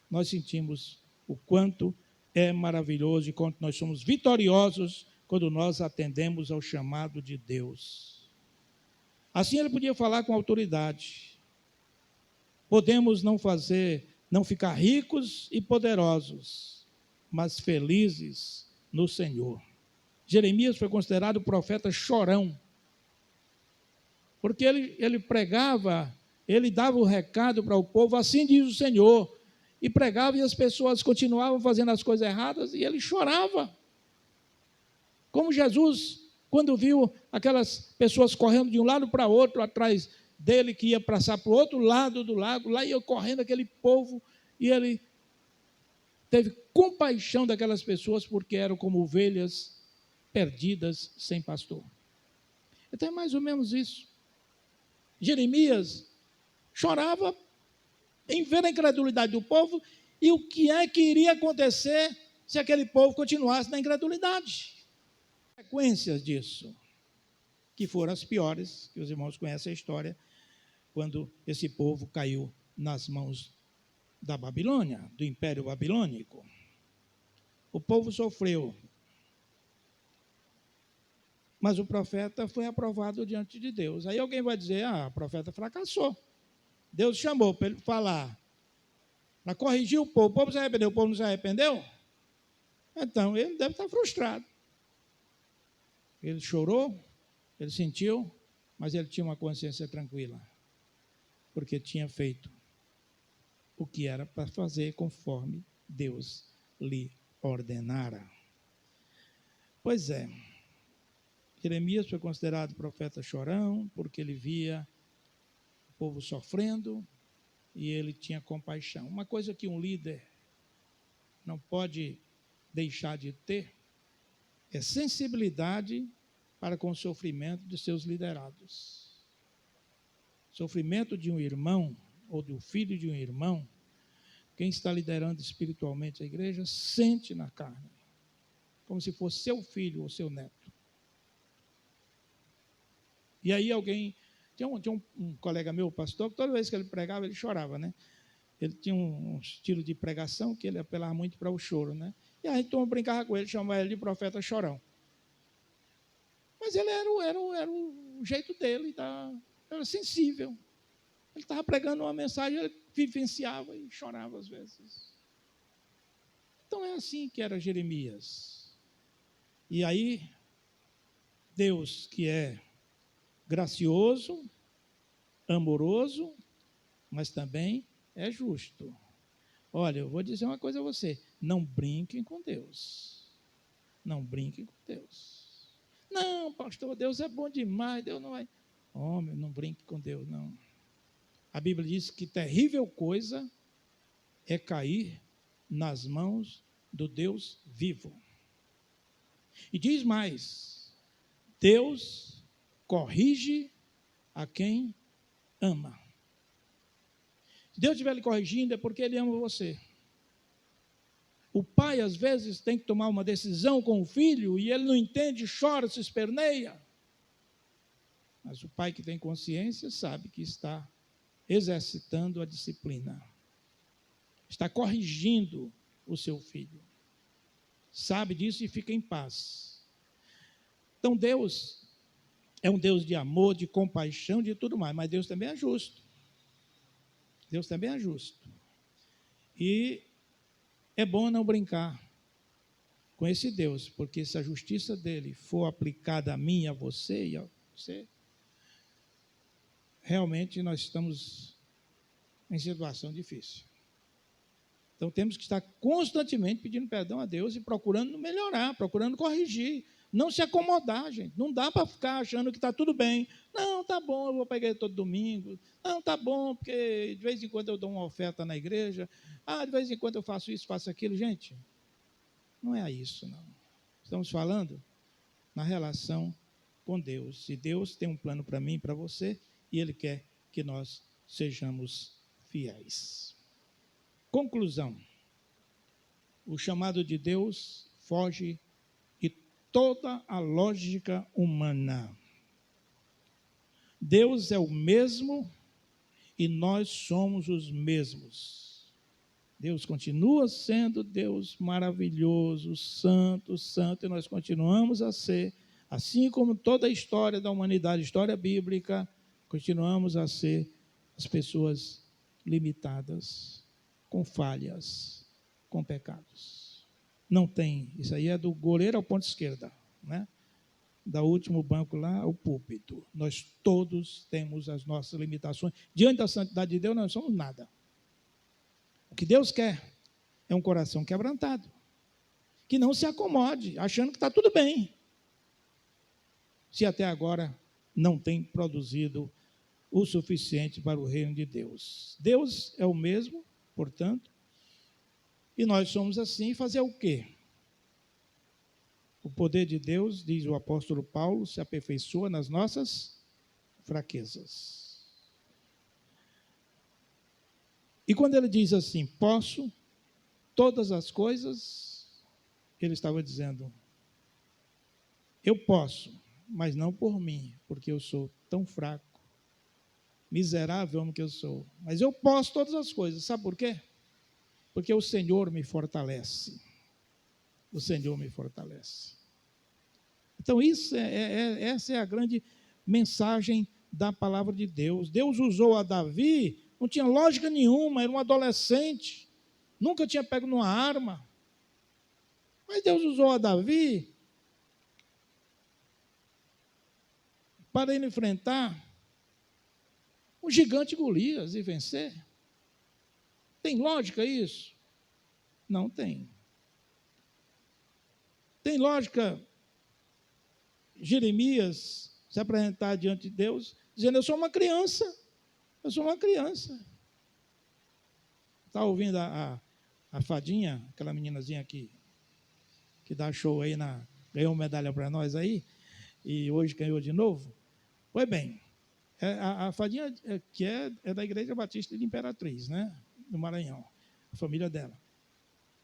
nós sentimos o quanto é maravilhoso e quanto nós somos vitoriosos quando nós atendemos ao chamado de Deus. Assim ele podia falar com autoridade. Podemos não ficar ricos e poderosos, mas felizes no Senhor. Jeremias foi considerado o profeta chorão, porque ele pregava, ele dava o recado para o povo, assim diz o Senhor, e pregava e as pessoas continuavam fazendo as coisas erradas e ele chorava. Como Jesus, quando viu aquelas pessoas correndo de um lado para outro, atrás dele, que ia passar para o outro lado do lago, lá ia correndo aquele povo, e ele teve compaixão daquelas pessoas, porque eram como ovelhas perdidas sem pastor. Então é mais ou menos isso. Jeremias chorava em ver a incredulidade do povo e o que é que iria acontecer se aquele povo continuasse na incredulidade. Consequências disso, que foram as piores, que os irmãos conhecem a história, quando esse povo caiu nas mãos da Babilônia, do Império Babilônico. O povo sofreu, mas o profeta foi aprovado diante de Deus. Aí alguém vai dizer, o profeta fracassou. Deus chamou para ele falar, para corrigir o povo se arrependeu, o povo não se arrependeu? Então ele deve estar frustrado. Ele chorou, ele sentiu, mas ele tinha uma consciência tranquila, porque tinha feito o que era para fazer conforme Deus lhe ordenara. Pois é, Jeremias foi considerado profeta chorão, porque ele via povo sofrendo, e ele tinha compaixão. Uma coisa que um líder não pode deixar de ter é sensibilidade para com o sofrimento de seus liderados. Sofrimento de um irmão ou do filho de um irmão, quem está liderando espiritualmente a igreja sente na carne, como se fosse seu filho ou seu neto. E aí alguém, tinha um colega meu, pastor, que toda vez que ele pregava, ele chorava, né? Ele tinha um estilo de pregação que ele apelava muito para o choro, né? E aí então eu brincava com ele, chamava ele de profeta chorão. Mas ele era o jeito dele, era sensível. Ele estava pregando uma mensagem, ele vivenciava e chorava às vezes. Então é assim que era Jeremias. E aí, Deus, que é gracioso, amoroso, mas também é justo. Olha, eu vou dizer uma coisa a você, não brinquem com Deus. Não brinquem com Deus. Não, pastor, Deus é bom demais, Deus não vai... Homem, não brinque com Deus, não. A Bíblia diz que terrível coisa é cair nas mãos do Deus vivo. E diz mais, Deus corrige a quem ama. Se Deus estiver lhe corrigindo é porque Ele ama você. O pai, às vezes, tem que tomar uma decisão com o filho e ele não entende, chora, se esperneia. Mas o pai que tem consciência sabe que está exercitando a disciplina. Está corrigindo o seu filho. Sabe disso e fica em paz. Então, Deus é um Deus de amor, de compaixão, de tudo mais, mas Deus também é justo. Deus também é justo. E é bom não brincar com esse Deus, porque se a justiça dele for aplicada a mim, a você e a você, realmente nós estamos em situação difícil. Então temos que estar constantemente pedindo perdão a Deus e procurando melhorar, procurando corrigir. Não se acomodar, gente. Não dá para ficar achando que está tudo bem. Não, tá bom, eu vou pegar todo domingo. Não, tá bom, porque de vez em quando eu dou uma oferta na igreja. De vez em quando eu faço isso, faço aquilo. Gente, não é isso, não. Estamos falando na relação com Deus. E Deus tem um plano para mim e para você, e Ele quer que nós sejamos fiéis. Conclusão. O chamado de Deus foge toda a lógica humana. Deus é o mesmo e nós somos os mesmos. Deus continua sendo Deus maravilhoso, santo, santo, e nós continuamos a ser, assim como toda a história da humanidade, história bíblica, continuamos a ser as pessoas limitadas, com falhas, com pecados. Não tem, isso aí é do goleiro ao ponto esquerda, né? Da último banco lá ao púlpito. Nós todos temos as nossas limitações. Diante da santidade de Deus, nós não somos nada. O que Deus quer é um coração quebrantado, que não se acomode, achando que está tudo bem, se até agora não tem produzido o suficiente para o reino de Deus. Deus é o mesmo, portanto, e nós somos assim, fazer o quê? O poder de Deus, diz o apóstolo Paulo, se aperfeiçoa nas nossas fraquezas. E quando ele diz assim, posso todas as coisas, ele estava dizendo, eu posso, mas não por mim, porque eu sou tão fraco, miserável como que eu sou. Mas eu posso todas as coisas, sabe por quê? Porque o Senhor me fortalece. O Senhor me fortalece. Então, essa é a grande mensagem da palavra de Deus. Deus usou a Davi, não tinha lógica nenhuma, era um adolescente, nunca tinha pego numa arma. Mas Deus usou a Davi para ele enfrentar o gigante Golias e vencer. Tem lógica isso? Não tem. Tem lógica Jeremias se apresentar diante de Deus, dizendo, eu sou uma criança, Eu sou uma criança. Está ouvindo a Fadinha, aquela meninazinha que dá show aí, ganhou uma medalha para nós aí, e hoje ganhou de novo? Pois bem, a Fadinha que é da Igreja Batista de Imperatriz, né, no Maranhão, a família dela.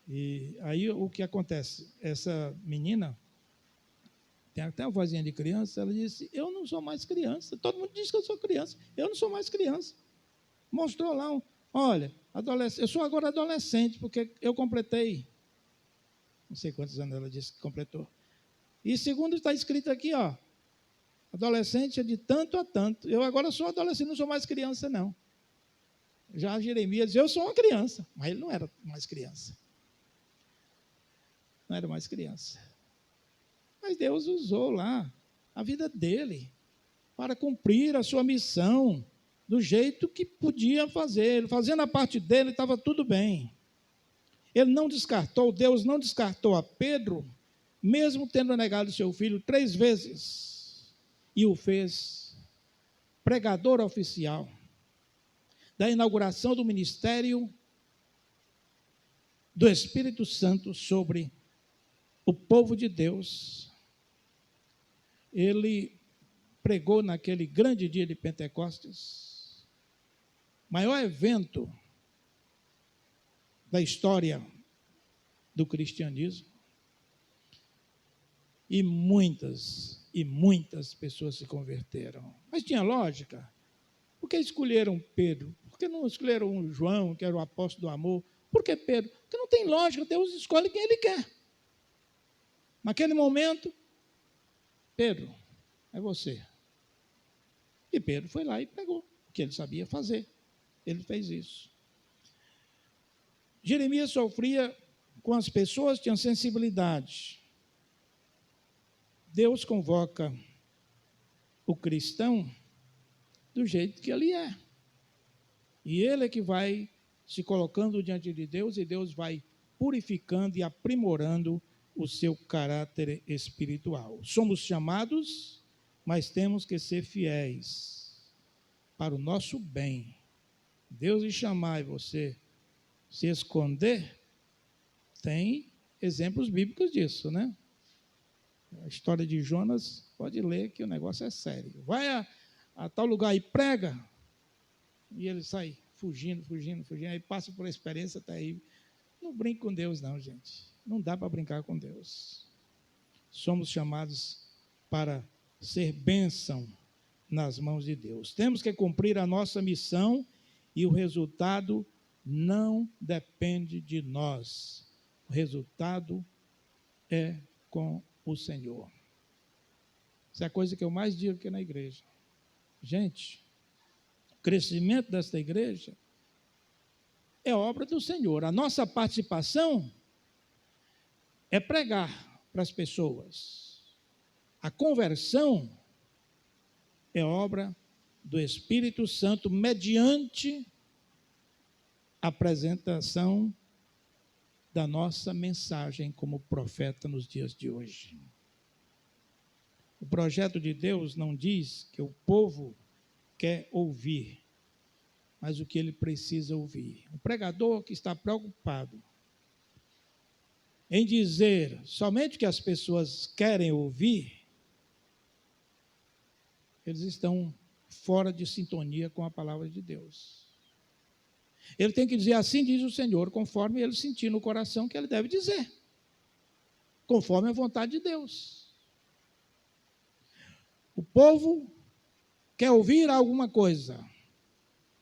E aí o que acontece? Essa menina tem até uma vozinha de criança, ela disse, eu não sou mais criança. Todo mundo diz que eu sou criança, eu não sou mais criança. Mostrou lá, olha, eu sou agora adolescente, porque eu completei, não sei quantos anos ela disse que completou. E segundo está escrito aqui, ó, adolescente é de tanto a tanto. Eu agora sou adolescente, não sou mais criança, não. Já Jeremias disse, eu sou uma criança, mas ele não era mais criança. Não era mais criança. Mas Deus usou lá a vida dele para cumprir a sua missão do jeito que podia fazer. Fazendo a parte dele, estava tudo bem. Ele não descartou, Deus não descartou a Pedro, mesmo tendo negado seu filho 3 vezes, e o fez pregador oficial da inauguração do ministério do Espírito Santo sobre o povo de Deus. Ele pregou naquele grande dia de Pentecostes, maior evento da história do cristianismo, e muitas pessoas se converteram. Mas tinha lógica. Por que escolheram Pedro? Por que não escolheram João, que era o apóstolo do amor? Por que Pedro? Porque não tem lógica, Deus escolhe quem Ele quer. Naquele momento, Pedro, é você. E Pedro foi lá e pregou o que ele sabia fazer. Ele fez isso. Jeremias sofria com as pessoas, tinha sensibilidade. Deus convoca o cristão do jeito que ele é. E ele é que vai se colocando diante de Deus, e Deus vai purificando e aprimorando o seu caráter espiritual. Somos chamados, mas temos que ser fiéis para o nosso bem. Deus lhe chamar e você se esconder, tem exemplos bíblicos disso, né? A história de Jonas, pode ler que o negócio é sério. Vai a tal lugar e prega, e ele sai fugindo, aí passa por uma experiência terrível. Não brinque com Deus não, gente. Não dá para brincar com Deus. Somos chamados para ser bênção nas mãos de Deus. Temos que cumprir a nossa missão e o resultado não depende de nós. O resultado é com o Senhor. Essa é a coisa que eu mais digo aqui na igreja. Gente, o crescimento desta igreja é obra do Senhor. A nossa participação é pregar para as pessoas. A conversão é obra do Espírito Santo mediante a apresentação da nossa mensagem como profeta nos dias de hoje. O projeto de Deus não diz que o povo quer ouvir, mas o que ele precisa ouvir. O pregador que está preocupado em dizer somente o que as pessoas querem ouvir, eles estão fora de sintonia com a palavra de Deus. Ele tem que dizer, assim diz o Senhor, conforme ele sentir no coração que ele deve dizer, conforme a vontade de Deus. O povo quer ouvir alguma coisa,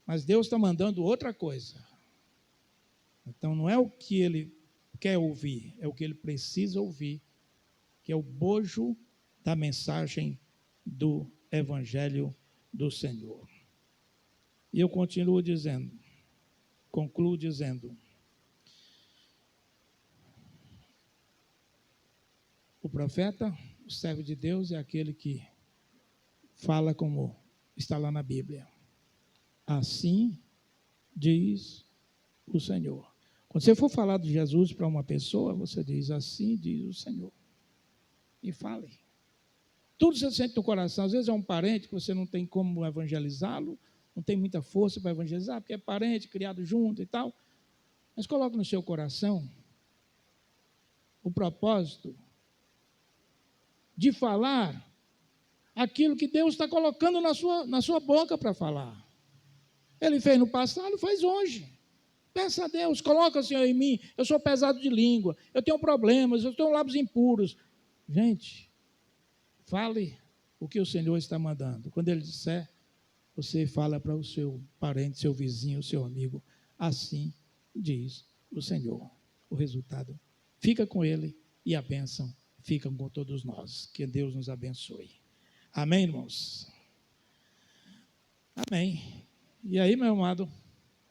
mas Deus está mandando outra coisa. Então não é o que ele quer ouvir, é o que ele precisa ouvir, que é o bojo da mensagem do Evangelho do Senhor. E eu continuo dizendo, concluo dizendo, o profeta, o servo de Deus, é aquele que fala como está lá na Bíblia. Assim diz o Senhor. Quando você for falar de Jesus para uma pessoa, você diz, assim diz o Senhor. E fale. Tudo você sente no coração. Às vezes é um parente que você não tem como evangelizá-lo, não tem muita força para evangelizar, porque é parente, criado junto e tal. Mas coloque no seu coração o propósito de falar aquilo que Deus está colocando na sua boca para falar. Ele fez no passado, faz hoje. Peça a Deus, coloca, Senhor, em mim. Eu sou pesado de língua, eu tenho problemas, eu tenho lábios impuros. Gente, fale o que o Senhor está mandando. Quando Ele disser, você fala para o seu parente, seu vizinho, seu amigo. Assim diz o Senhor. O resultado fica com Ele e a bênção fica com todos nós. Que Deus nos abençoe. Amém, irmãos? Amém. E aí, meu amado,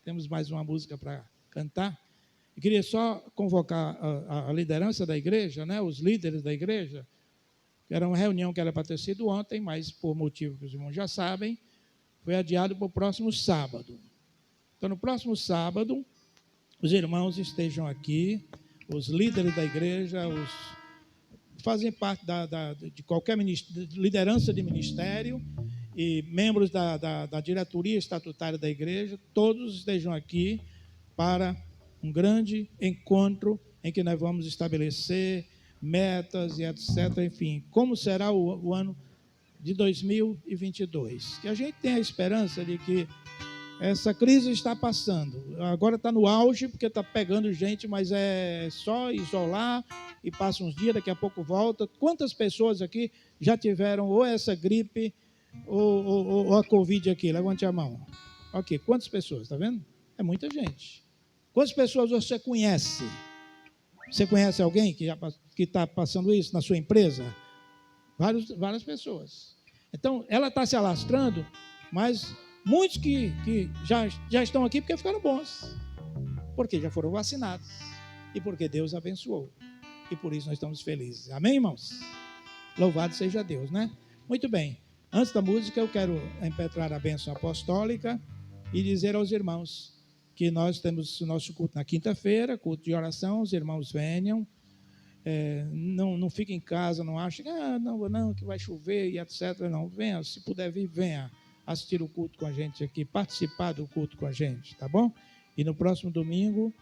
temos mais uma música para cantar. Eu queria só convocar a liderança da igreja, né, os líderes da igreja. Era uma reunião que era para ter sido ontem, mas por motivo que os irmãos já sabem, foi adiado para o próximo sábado. Então, no próximo sábado, os irmãos estejam aqui, os líderes da igreja, os fazem parte de qualquer liderança de ministério e membros da diretoria estatutária da igreja, todos estejam aqui para um grande encontro em que nós vamos estabelecer metas e etc. Enfim, como será o ano de 2022. Que a gente tenha a esperança de que essa crise está passando. Agora está no auge, porque está pegando gente, mas é só isolar e passa uns dias, daqui a pouco volta. Quantas pessoas aqui já tiveram ou essa gripe ou a Covid aqui? Levante a mão. Ok, quantas pessoas? Está vendo? É muita gente. Quantas pessoas você conhece? Você conhece alguém que está passando isso na sua empresa? Várias pessoas. Então, ela está se alastrando, mas muitos que já estão aqui porque ficaram bons, porque já foram vacinados e porque Deus abençoou. E por isso nós estamos felizes. Amém, irmãos? Louvado seja Deus, né? Muito bem. Antes da música, eu quero impetrar a bênção apostólica e dizer aos irmãos que nós temos o nosso culto na quinta-feira, culto de oração, os irmãos venham. Não fiquem em casa, não achem, não, que vai chover e etc. Não, venha, se puder vir, venha assistir o culto com a gente aqui, participar do culto com a gente, tá bom? E no próximo domingo,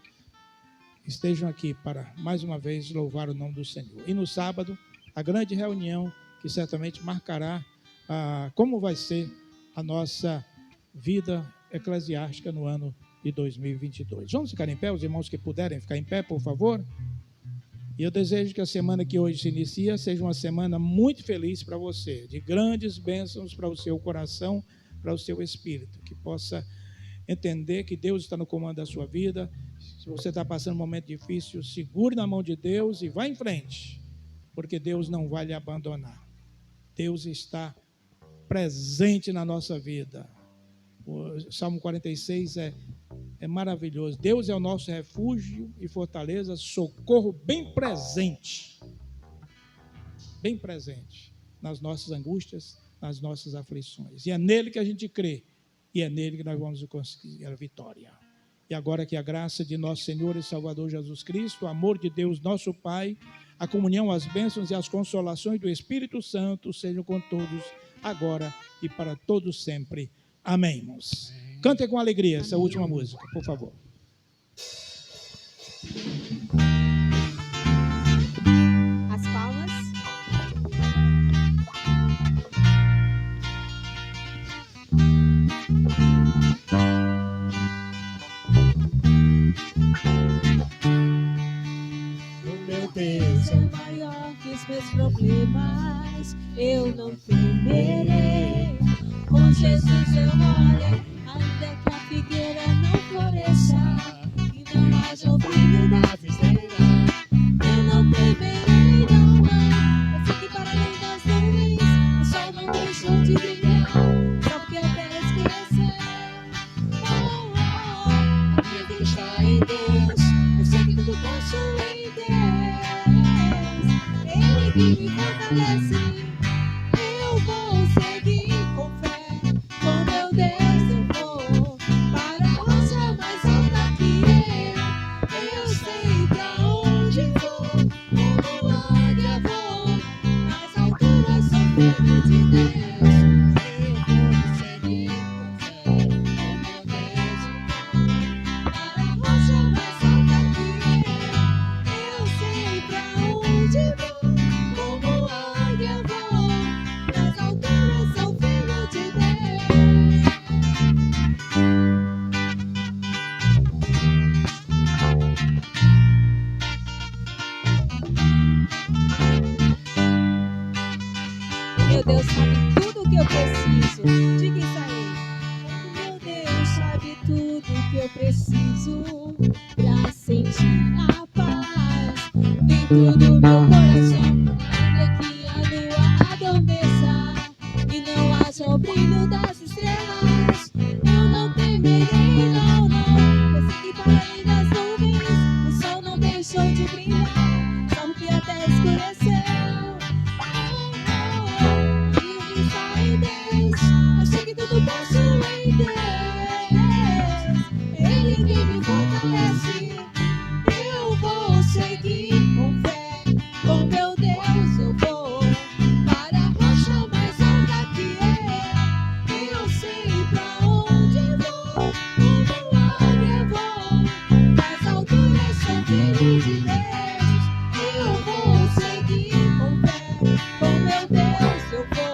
estejam aqui para, mais uma vez, louvar o nome do Senhor. E no sábado, a grande reunião que certamente marcará como vai ser a nossa vida eclesiástica no ano de 2022. Vamos ficar em pé, os irmãos que puderem ficar em pé, por favor? E eu desejo que a semana que hoje se inicia seja uma semana muito feliz para você, de grandes bênçãos para o seu coração, para o seu espírito, que possa entender que Deus está no comando da sua vida. Se você está passando um momento difícil, segure na mão de Deus e vá em frente, porque Deus não vai lhe abandonar. Deus está presente na nossa vida. O Salmo 46 é maravilhoso. Deus é o nosso refúgio e fortaleza, socorro bem presente nas nossas angústias, nas nossas aflições. E é nele que a gente crê, e é nele que nós vamos conseguir a vitória. E agora que a graça de nosso Senhor e Salvador Jesus Cristo, o amor de Deus nosso Pai, a comunhão, as bênçãos e as consolações do Espírito Santo sejam com todos, agora e para todos sempre. Amém, irmãos. Cantem com alegria essa última música, por favor. As palmas. O meu Deus é maior que os meus problemas, eu não temerei. Com Jesus eu olho, ainda que a figueira não floresça e não haja o brilho da videira, eu não temerei, não. Eu sei que para além das nuvens o sol não deixou de brilhar, só porque a terra escureceu. A minha vida está em Deus, eu sei que tudo posso em Deus, Ele que me fortalece. Eu vou seguir com fé, com meu Deus eu vou para a rocha mais alta que eu sei pra onde vou, como águia vou, nas alturas sou filho de Deus. Eu vou seguir com fé, Meu Deus sabe tudo o que eu preciso. Diga isso aí. Meu Deus sabe tudo o que eu preciso pra sentir a paz dentro do meu coração. Ainda que a lua adormeça e não haja o brilho das estrelas, eu não temerei, não, não. Eu sei que para além das nuvens o sol não deixou de brilhar, só que até escureceu. E está em Deus, eu sei que tudo posso em Deus. Ele que me fortalece, eu vou seguir com fé. Com meu Deus eu vou para a rocha mais alta que é. Eu sei pra onde vou, como águia vou, nas alturas sou filho de Deus. Eu vou seguir com fé, com meu Deus eu vou